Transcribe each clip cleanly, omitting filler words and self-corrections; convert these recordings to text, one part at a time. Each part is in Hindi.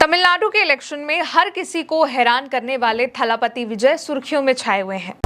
तमिलनाडु के इलेक्शन में हर किसी को हैरान करने वाले थलापति विजय सुर्खियों में छाए हुए हैं।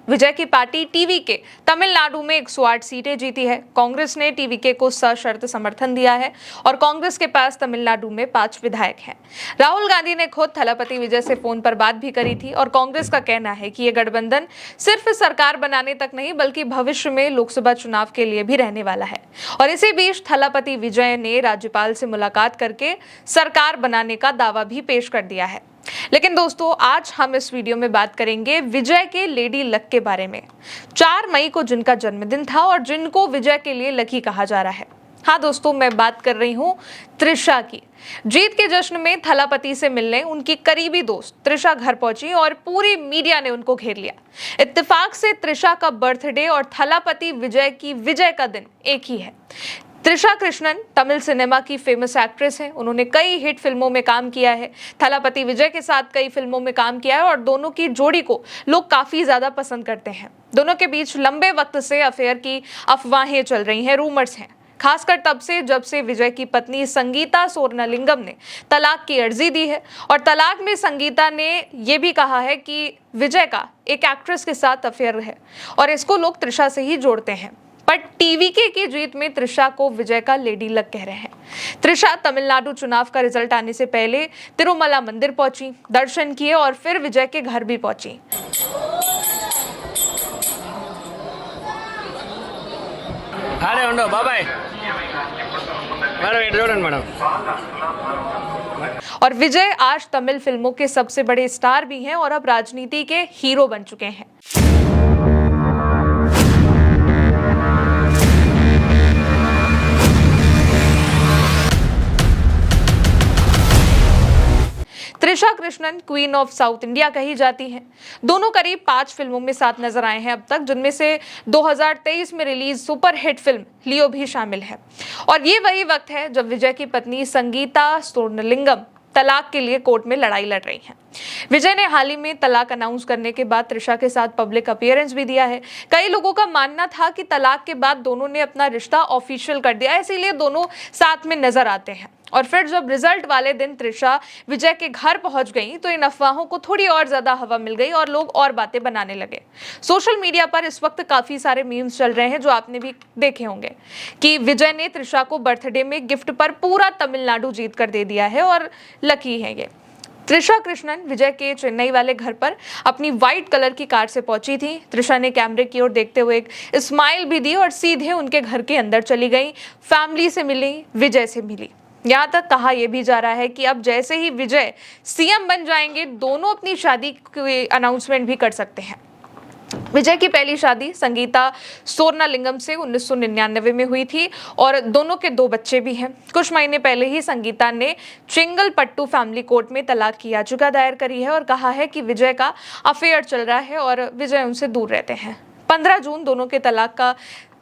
विजय की पार्टी टीवीके तमिलनाडु में 108 सीटें जीती है। कांग्रेस ने टीवीके को सशर्त समर्थन दिया है और कांग्रेस के पास तमिलनाडु में 5 विधायक हैं। राहुल गांधी ने खुद थलापति विजय से फोन पर बात भी करी थी और कांग्रेस का कहना है कि ये गठबंधन सिर्फ सरकार बनाने तक नहीं बल्कि भविष्य में लोकसभा चुनाव के लिए भी रहने वाला है। और इसी बीच थलापति विजय ने राज्यपाल से मुलाकात करके सरकार बनाने का दावा भी पेश कर दिया है। लेकिन दोस्तों, आज हम इस वीडियो में बात करेंगे विजय के लेडी लक के बारे में। 4 मई को जिनका जन्मदिन था और जिनको विजय के लिए लकी कहा जा रहा है। हाँ दोस्तों, मैं बात कर रही हूँ त्रिशा की। जीत के जश्न में थलापति से मिलने उनकी करीबी दोस्त त्रिशा घर पहुंची और पूरी मीडिया ने उनको घेर लिया। इत्तेफाक से त्रिशा का बर्थडे और थलापति विजय की विजय का दिन एक ही है। त्रिशा कृष्णन तमिल सिनेमा की फेमस एक्ट्रेस हैं। उन्होंने कई हिट फिल्मों में काम किया है। थलापति विजय के साथ कई फिल्मों में काम किया है और दोनों की जोड़ी को लोग काफी ज्यादा पसंद करते हैं। दोनों के बीच लंबे वक्त से अफेयर की अफवाहें चल रही हैं, रूमर्स हैं, खासकर तब से जब से विजय की पत्नी संगीता सोरनालिंगम ने तलाक की अर्जी दी है। और तलाक में संगीता ने यह भी कहा है कि विजय का एक एक्ट्रेस के साथ अफेयर है और इसको लोग त्रिशा से ही जोड़ते हैं। पर टीवीके की जीत में त्रिशा को विजय का लेडी लक कह रहे हैं। त्रिशा तमिलनाडु चुनाव का रिजल्ट आने से पहले तिरुमला मंदिर पहुंची, दर्शन किए और फिर विजय के घर भी पहुंची। और विजय आज तमिल फिल्मों के सबसे बड़े स्टार भी हैं और अब राजनीति के हीरो बन चुके हैं। Trisha Krishnan queen of south India कही जाती हैं। दोनों करीब 5 फिल्मों में साथ नजर आए हैं अब तक, जिनमें से 2023 में रिलीज सुपर हिट फिल्म लियो भी शामिल है। और ये वही वक्त है जब विजय की पत्नी संगीता सोरनालिंगम तलाक के लिए कोर्ट में लड़ाई लड़ रही हैं। विजय ने हाल ही में तलाक अनाउंस करने के बाद त्रिशा के साथ पब्लिक अपीयरेंस भी दिया है। कई लोगों का मानना था कि तलाक के बाद दोनों ने अपना रिश्ता ऑफिशियल कर दिया, इसीलिए दोनों साथ में नजर आते हैं। और फिर जब रिजल्ट वाले दिन त्रिशा विजय के घर पहुंच गई तो इन अफवाहों को थोड़ी और ज्यादा हवा मिल गई और लोग और बातें बनाने लगे। सोशल मीडिया पर इस वक्त काफी सारे मीम्स चल रहे हैं जो आपने भी देखे होंगे कि विजय ने त्रिशा को बर्थडे में गिफ्ट पर पूरा तमिलनाडु जीत कर दे दिया है और लकी है ये। त्रिशा कृष्णन विजय के चेन्नई वाले घर पर अपनी व्हाइट कलर की कार से पहुंची थी। त्रिशा ने कैमरे की ओर देखते हुए एक स्माइल भी दी और सीधे उनके घर के अंदर चली गई, फैमिली से मिली, विजय से मिली। यहाँ तक कहा यह भी जा रहा है कि अब जैसे ही विजय सीएम बन जाएंगे, दोनों अपनी शादी की अनाउंसमेंट भी कर सकते हैं। विजय की पहली शादी संगीता सोरनालिंगम से 1999 में हुई थी और दोनों के 2 बच्चे भी हैं। कुछ महीने पहले ही संगीता ने चिंगलपट्टू फैमिली कोर्ट में तलाक की याचिका दायर करी है और कहा है कि विजय का अफेयर चल रहा है और विजय उनसे दूर रहते हैं। 15 जून दोनों के तलाक का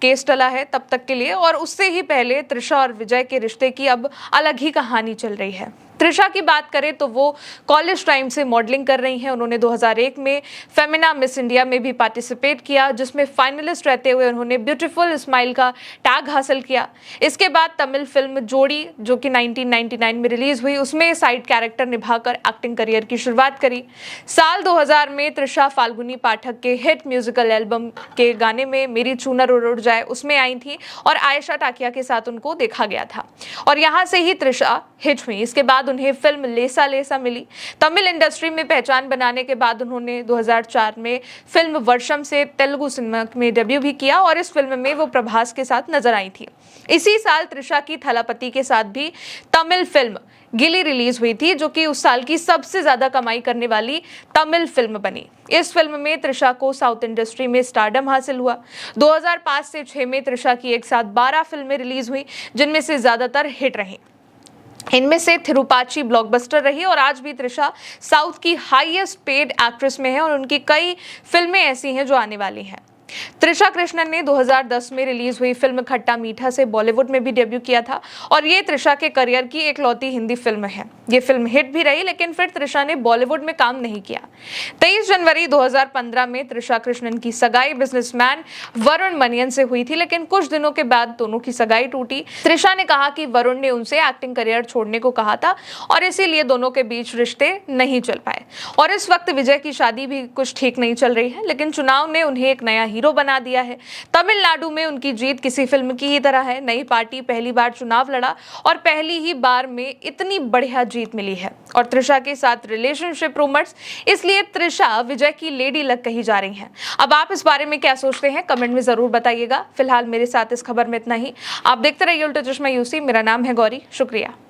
केस टला है तब तक के लिए, और उससे ही पहले त्रिशा और विजय के रिश्ते की अब अलग ही कहानी चल रही है। त्रिशा की बात करें तो वो कॉलेज टाइम से मॉडलिंग कर रही हैं। उन्होंने 2001 में फेमिना मिस इंडिया में भी पार्टिसिपेट किया, जिसमें फाइनलिस्ट रहते हुए उन्होंने ब्यूटीफुल स्माइल का टैग हासिल किया। इसके बाद तमिल फिल्म जोड़ी जो कि 1999 में रिलीज हुई, उसमें साइड कैरेक्टर निभाकर एक्टिंग करियर की शुरुआत करी। साल 2000 में त्रिशा फाल्गुनी पाठक के हिट म्यूजिकल एल्बम के गाने में मेरी चूनर उड़ जाए उसमें आई थी और आयशा टाकिया के साथ उनको देखा गया था और यहाँ से ही त्रिशा हिट हुई। इसके बाद उन्हें फिल्म लेसा लेसा मिली। तमिल इंडस्ट्री में पहचान बनाने के बाद उन्होंने 2004 में फिल्म वर्षम से तेलुगु सिनेमा में डेब्यू भी किया और इस फिल्म में वो प्रभास के साथ नजर आई थी। इसी साल त्रिशा की थलापति के साथ भी तमिल फिल्म गिली रिलीज हुई थी, जो कि उस साल की सबसे ज्यादा कमाई करने वाली तमिल फिल्म बनी। इस फिल्म में त्रिशा को साउथ इंडस्ट्री में स्टारडम हासिल हुआ। 2005 से 6 में त्रिशा की एक साथ 12 फिल्में रिलीज हुई, जिनमें से ज्यादातर हिट रही। इनमें से थिरुपाची ब्लॉकबस्टर रही और आज भी त्रिशा साउथ की हाईएस्ट पेड एक्ट्रेस में है और उनकी कई फिल्में ऐसी हैं जो आने वाली हैं। त्रिशा कृष्णन ने 2010 में रिलीज हुई फिल्म खट्टा मीठा से बॉलीवुड में भी डेब्यू किया था और ये त्रिशा के करियर की एकलौती हिंदी फिल्म है। ये फिल्म हिट भी रही, लेकिन फिर त्रिशा ने बॉलीवुड में काम नहीं किया। 23 जनवरी 2015 में त्रिशा कृष्णन की सगाई बिजनेसमैन वरुण मनियन से हुई थी, लेकिन कुछ दिनों के बाद दोनों की सगाई टूटी। त्रिशा ने कहा कि वरुण ने उनसे एक्टिंग करियर छोड़ने को कहा था और इसीलिए दोनों के बीच रिश्ते नहीं चल पाए। और इस वक्त विजय की शादी भी कुछ ठीक नहीं चल रही है, लेकिन चुनाव ने उन्हें एक नया हीरो बना दिया है। तमिलनाडु में उनकी जीत किसी फिल्म की ही तरह है। नई पार्टी पहली बार चुनाव लड़ा और पहली ही बार में इतनी बढ़िया जीत मिली है। और त्रिशा के साथ रिलेशनशिप रूमर्स, इसलिए त्रिशा विजय की लेडी लक कही जा रही हैं। अब आप इस बारे में क्या सोचते हैं, कमेंट में जरूर बताइएगा। फिलहाल मेरे साथ इस खबर में इतना ही। आप देखते रहिए उल्टा चश्मा यूसी। मेरा नाम है गौरी। शुक्रिया।